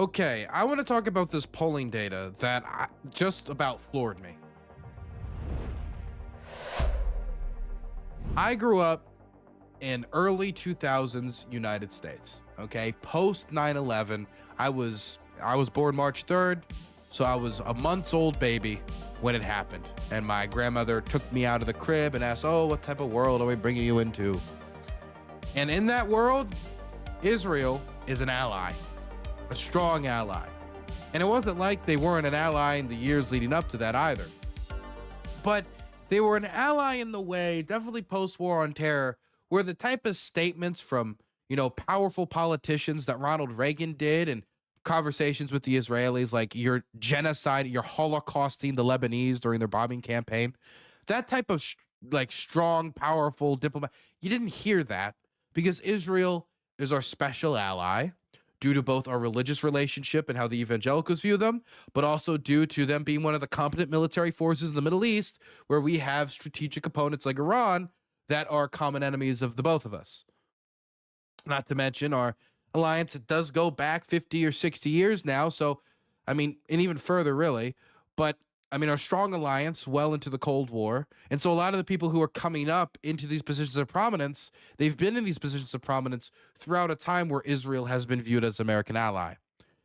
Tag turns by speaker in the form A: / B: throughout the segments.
A: Okay, I want to talk about this polling data that just about floored me. I grew up in early 2000s United States. Okay, post 9/11, I was born March 3rd, so I was a months old baby when it happened, and my grandmother took me out of the crib and asked, "Oh, what type of world are we bringing you into?" And in that world, Israel is an ally, a strong ally. And it wasn't like they weren't an ally in the years leading up to that either. But they were an ally in the way, definitely post-war on terror, where the type of statements from, powerful politicians that Ronald Reagan did and conversations with the Israelis, like you're genocide, you're holocausting the Lebanese during their bombing campaign, that type of like strong, powerful diplomat, you didn't hear that because Israel is our special ally due to both our religious relationship and how the evangelicals view them, but also due to them being one of the competent military forces in the Middle East, where we have strategic opponents like Iran that are common enemies of the both of us. Not to mention our alliance, it does go back 50 or 60 years now. So, I mean, and even further, really. But I mean, our strong alliance well into the Cold War. And so a lot of the people who are coming up into these positions of prominence, they've been in these positions of prominence throughout a time where Israel has been viewed as American ally.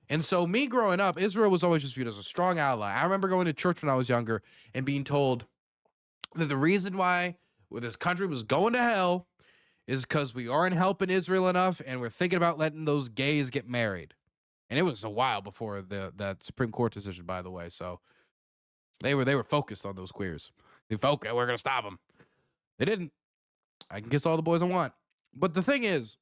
A: And so me growing up, Israel was always just viewed as a strong ally. I remember going to church when I was younger and being told that the reason why this country was going to hell is because we aren't helping Israel enough and we're thinking about letting those gays get married. And it was a while before that Supreme Court decision, by the way. So they were focused on those queers. We're gonna stop them. They didn't. I can kiss all the boys I want. But the thing is,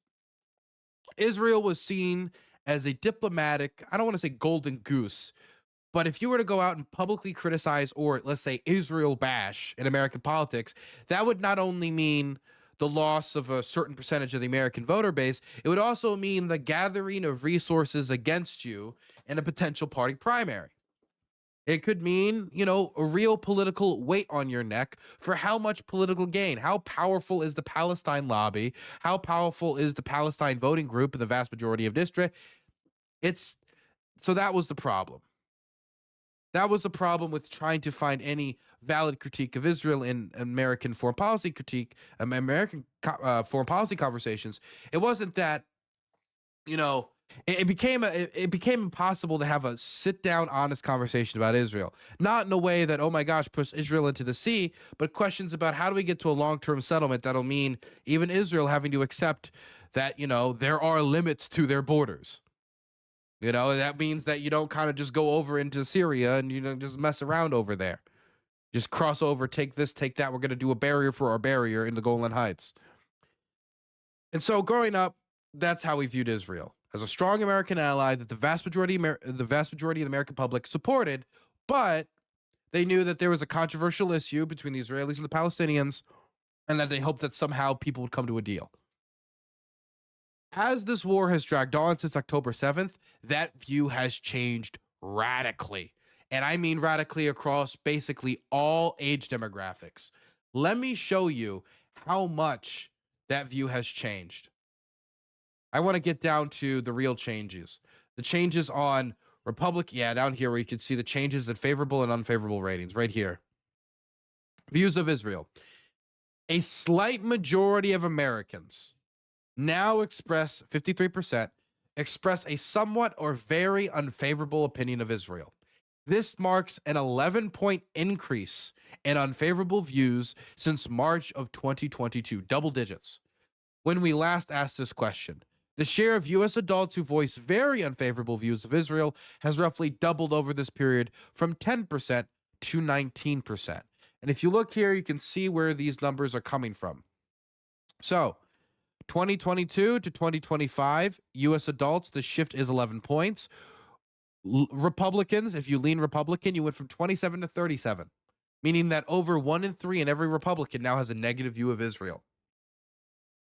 A: Israel was seen as a diplomatic, I don't want to say golden goose, but if you were to go out and publicly criticize or let's say Israel bash in American politics, that would not only mean the loss of a certain percentage of the American voter base, it would also mean the gathering of resources against you in a potential party primary. It could mean, a real political weight on your neck for how much political gain. How powerful is the Palestine lobby? How powerful is the Palestine voting group in the vast majority of district? It's so that was the problem. That was the problem with trying to find any valid critique of Israel in American foreign policy critique, American foreign policy conversations. It wasn't that, you know, it became impossible to have a sit down, honest conversation about Israel. Not in a way that, oh my gosh, push Israel into the sea, but questions about how do we get to a long term settlement that'll mean even Israel having to accept that, there are limits to their borders. That means that you don't kind of just go over into Syria and just mess around over there. Just cross over, take this, take that. We're going to do a barrier for our barrier in the Golan Heights. And so growing up, that's how we viewed Israel as a strong American ally that the vast majority of the American public supported, but they knew that there was a controversial issue between the Israelis and the Palestinians, and that they hoped that somehow people would come to a deal. As this war has dragged on since October 7th, that view has changed radically. And I mean radically across basically all age demographics. Let me show you how much that view has changed. I want to get down to the real changes. The changes on down here where you can see the changes in favorable and unfavorable ratings right here. Views of Israel. A slight majority of Americans now 53% express a somewhat or very unfavorable opinion of Israel. This marks an 11-point increase in unfavorable views since March of 2022, double digits. When we last asked this question, the share of U.S. adults who voice very unfavorable views of Israel has roughly doubled over this period from 10% to 19%. And if you look here, you can see where these numbers are coming from. So, 2022 to 2025, U.S. adults, the shift is 11 points. Republicans, if you lean Republican, you went from 27 to 37, meaning that over 1 in 3 in every Republican now has a negative view of Israel.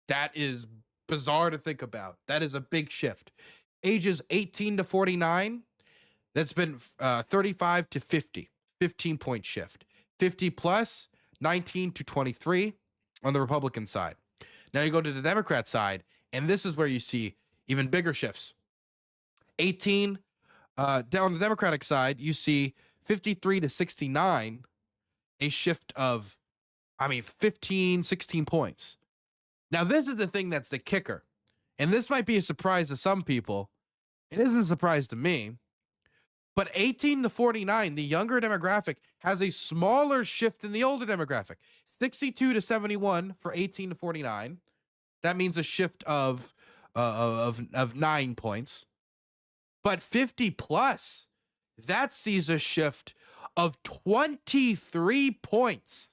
A: That is bizarre to think about. That is a big shift. Ages 18 to 49, that's been 35 to 50, 15-point shift. 50 plus, 19 to 23 on the Republican side. Now you go to the Democrat side, and this is where you see even bigger shifts. 18 Down on the Democratic side, you see 53 to 69, a shift of, 15, 16 points. Now, this is the thing that's the kicker. And this might be a surprise to some people. It isn't a surprise to me. But 18 to 49, the younger demographic, has a smaller shift than the older demographic. 62 to 71 for 18 to 49. That means a shift of 9 points. But 50 plus, that sees a shift of 23 points,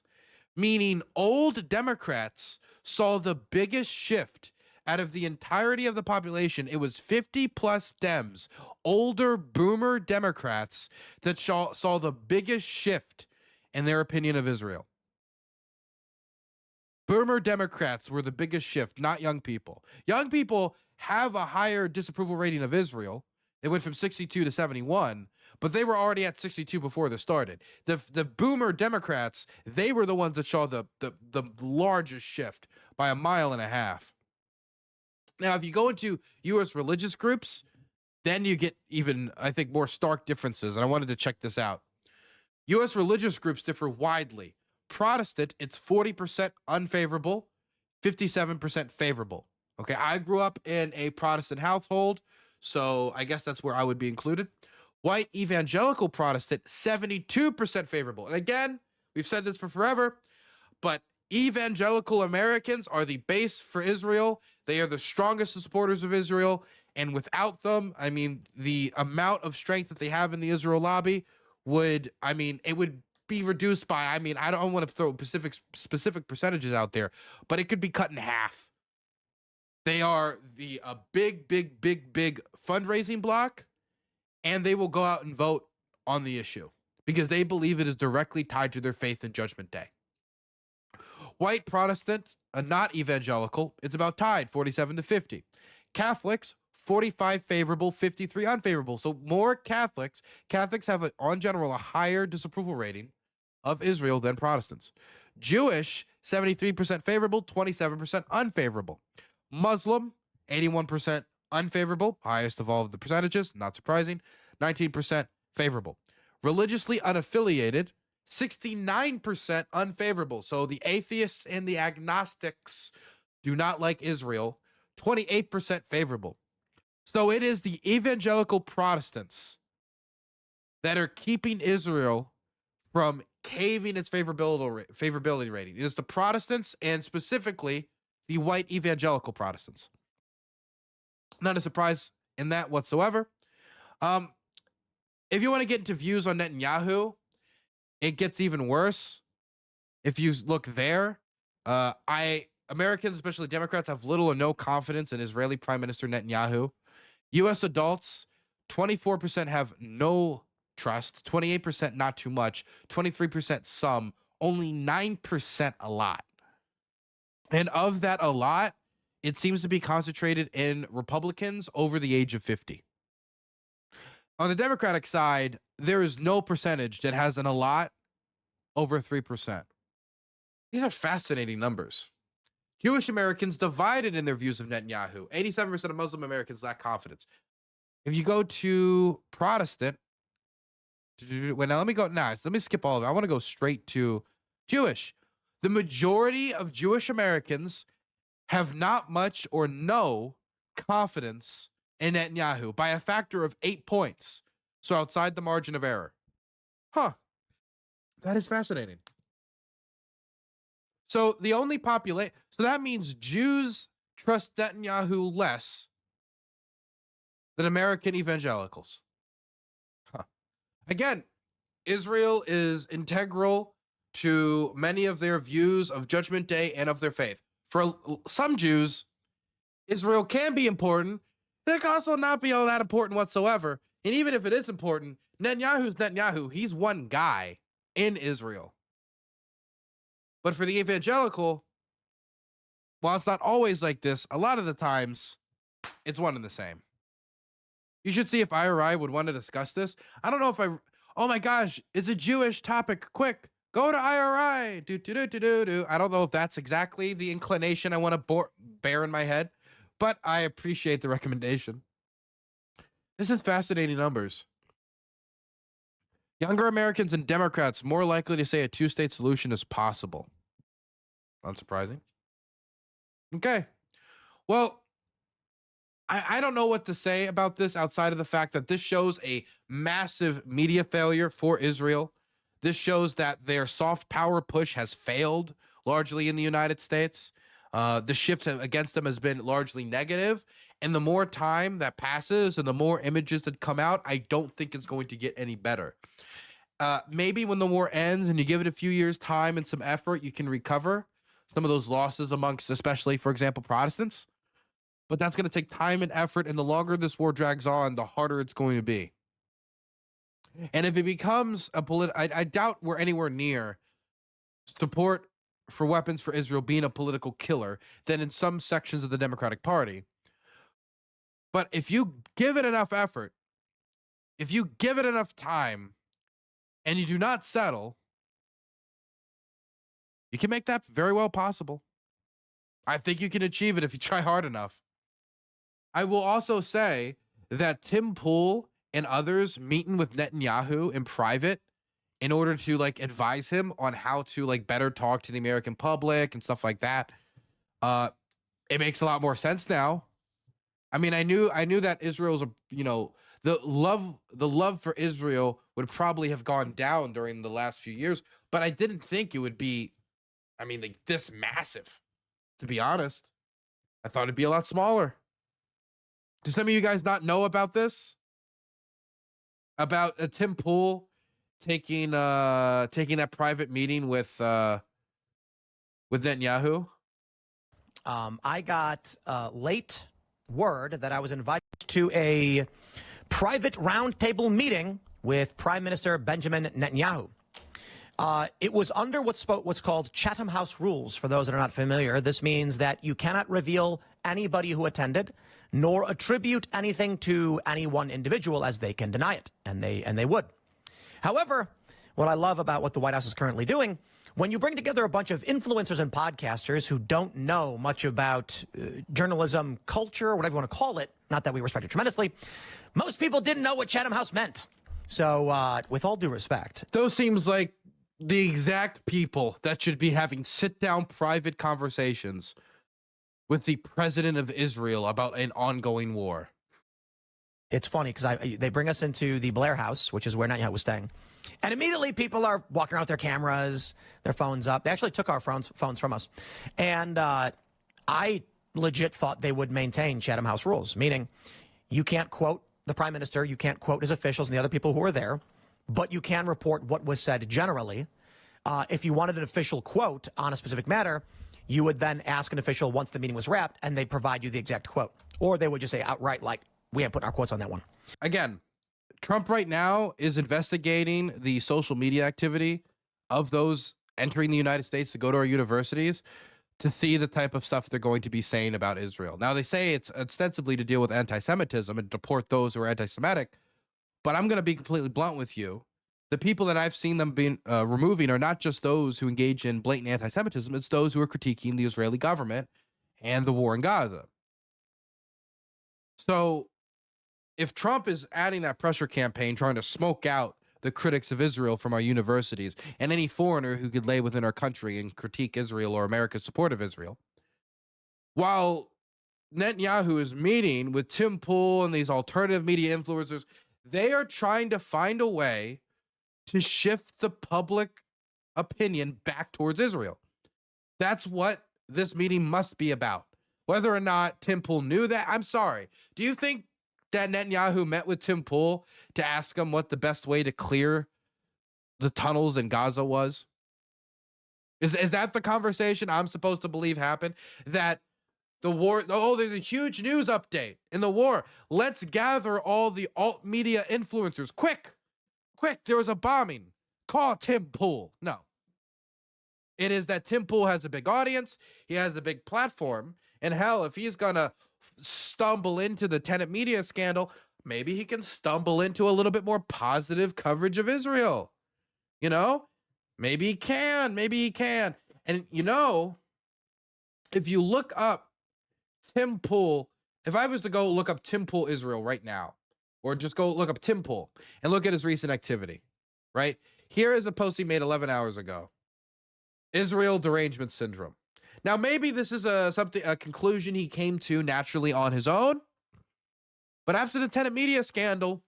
A: meaning old Democrats saw the biggest shift out of the entirety of the population. It was 50 plus Dems, older boomer Democrats, that saw the biggest shift in their opinion of Israel. Boomer Democrats were the biggest shift, not young people. Young people have a higher disapproval rating of Israel. It went from 62 to 71, but they were already at 62 before this started. The boomer Democrats, they were the ones that saw the largest shift by 1.5 miles. Now, if you go into U.S. religious groups, then you get even, I think, more stark differences. And I wanted to check this out. U.S. religious groups differ widely. Protestant, it's 40% unfavorable, 57% favorable. Okay, I grew up in a Protestant household, so I guess that's where I would be included. White evangelical Protestant, 72% favorable. And again, we've said this for forever, but evangelical Americans are the base for Israel. They are the strongest supporters of Israel. And without them, the amount of strength that they have in the Israel lobby would, it would be reduced by, I don't want to throw specific percentages out there, but it could be cut in half. They are a big fundraising block, and they will go out and vote on the issue because they believe it is directly tied to their faith in Judgment Day. White Protestants, not evangelical, it's about tied, 47 to 50. Catholics, 45 favorable, 53 unfavorable. So more Catholics have, on general, a higher disapproval rating of Israel than Protestants. Jewish, 73% favorable, 27% unfavorable. Muslim, 81% unfavorable, highest of all of the percentages, not surprising, 19% favorable. Religiously unaffiliated, 69% unfavorable. So the atheists and the agnostics do not like Israel, 28% favorable. So it is the evangelical Protestants that are keeping Israel from caving its favorability rating. It is the Protestants, and specifically the white evangelical Protestants. Not a surprise in that whatsoever. If you want to get into views on Netanyahu, it gets even worse. If you look there, Americans, especially Democrats, have little or no confidence in Israeli Prime Minister Netanyahu. U.S. adults, 24% have no trust, 28% not too much, 23% some, only 9% a lot. And of that a lot, it seems to be concentrated in Republicans over the age of 50. On the Democratic side, there is no percentage that has an a lot over 3%. These are fascinating numbers. Jewish Americans divided in their views of Netanyahu. 87% of Muslim Americans lack confidence. If you go to Protestant, well, now let me skip all of it. I want to go straight to Jewish. The majority of Jewish Americans have not much or no confidence in Netanyahu by a factor of 8 points. So outside the margin of error. That is fascinating. So the only so that means Jews trust Netanyahu less than American evangelicals. Again, Israel is integral to many of their views of Judgment Day and of their faith. For some Jews, Israel can be important, and it can also not be all that important whatsoever. And even if it is important, Netanyahu's Netanyahu. He's one guy in Israel. But for the evangelical, while it's not always like this, a lot of the times, it's one and the same. You should see if IRI would want to discuss this. I don't know if oh my gosh, it's a Jewish topic. Quick, go to IRI. I don't know if that's exactly the inclination I want to bear in my head, but I appreciate the recommendation. This is fascinating numbers. Younger Americans and Democrats more likely to say a two-state solution is possible. Unsurprising. Okay. Well, I don't know what to say about this outside of the fact that this shows a massive media failure for Israel. This shows that their soft power push has failed largely in the United States. The shift against them has been largely negative. And the more time that passes and the more images that come out, I don't think it's going to get any better. Maybe when the war ends and you give it a few years' time and some effort, you can recover some of those losses amongst, especially, for example, Protestants. But that's going to take time and effort. And the longer this war drags on, the harder it's going to be. And if it becomes a I doubt we're anywhere near support for weapons for Israel being a political killer than in some sections of the Democratic Party. But if you give it enough effort, if you give it enough time, and you do not settle, you can make that very well possible. I think you can achieve it if you try hard enough. I will also say that Tim Pool and others meeting with Netanyahu in private in order to like advise him on how to like better talk to the American public and stuff like that. It makes a lot more sense now. I mean, I knew that Israel's the love for Israel would probably have gone down during the last few years, but I didn't think it would be, I mean, like this massive, to be honest. I thought it'd be a lot smaller. Do some of you guys not know about this? About Tim Pool taking that private meeting with Netanyahu?
B: I got late word that I was invited to a private roundtable meeting with Prime Minister Benjamin Netanyahu. It was under what's called Chatham House rules. For those that are not familiar, this means that you cannot reveal anybody who attended, nor attribute anything to any one individual, as they can deny it, and they would. However, what I love about what the White House is currently doing, when you bring together a bunch of influencers and podcasters who don't know much about journalism culture, whatever you want to call it, not that we respect it tremendously, most people didn't know what Chatham House meant. So with all due respect,
A: those seems like the exact people that should be having sit-down private conversations with the president of Israel about an ongoing war.
B: It's funny because they bring us into the Blair House, which is where Netanyahu was staying. And immediately people are walking around with their cameras, their phones up. They actually took our phones from us. And I legit thought they would maintain Chatham House rules, meaning you can't quote the prime minister, you can't quote his officials and the other people who were there, but you can report what was said generally. If you wanted an official quote on a specific matter, you would then ask an official once the meeting was wrapped, and they'd provide you the exact quote. Or they would just say outright, like, we ain't putting our quotes on that one.
A: Again, Trump right now is investigating the social media activity of those entering the United States to go to our universities to see the type of stuff they're going to be saying about Israel. Now, they say it's ostensibly to deal with anti-Semitism and deport those who are anti-Semitic, but I'm going to be completely blunt with you. The people that I've seen them being removing are not just those who engage in blatant anti-Semitism, it's those who are critiquing the Israeli government and the war in Gaza. So if Trump is adding that pressure campaign, trying to smoke out the critics of Israel from our universities and any foreigner who could lay within our country and critique Israel or America's support of Israel, while Netanyahu is meeting with Tim Pool and these alternative media influencers, they are trying to find a way to shift the public opinion back towards Israel. That's what this meeting must be about. Whether or not Tim Pool knew that, I'm sorry. Do you think that Netanyahu met with Tim Pool to ask him what the best way to clear the tunnels in Gaza was? Is that the conversation I'm supposed to believe happened? That the war, there's a huge news update in the war. Let's gather all the alt media influencers. Quick, there was a bombing. Call Tim Pool. No. It is that Tim Pool has a big audience. He has a big platform. And hell, if he's going to stumble into the Tenet media scandal, maybe he can stumble into a little bit more positive coverage of Israel. You know, maybe he can. And, you know, if you look up Tim Pool, if I was to go look up Tim Pool Israel right now, or just go look up Tim Pool and look at his recent activity, right? Here is a post he made 11 hours ago. Israel derangement syndrome. Now, maybe this is a conclusion he came to naturally on his own, but after the Tenet Media scandal,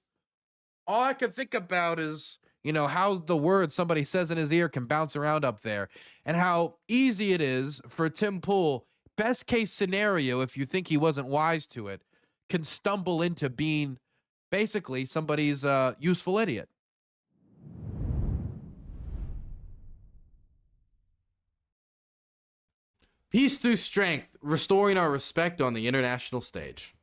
A: all I can think about is, how the words somebody says in his ear can bounce around up there, and how easy it is for Tim Pool, best case scenario, if you think he wasn't wise to it, can stumble into being basically somebody's useful idiot. Peace through strength, restoring our respect on the international stage.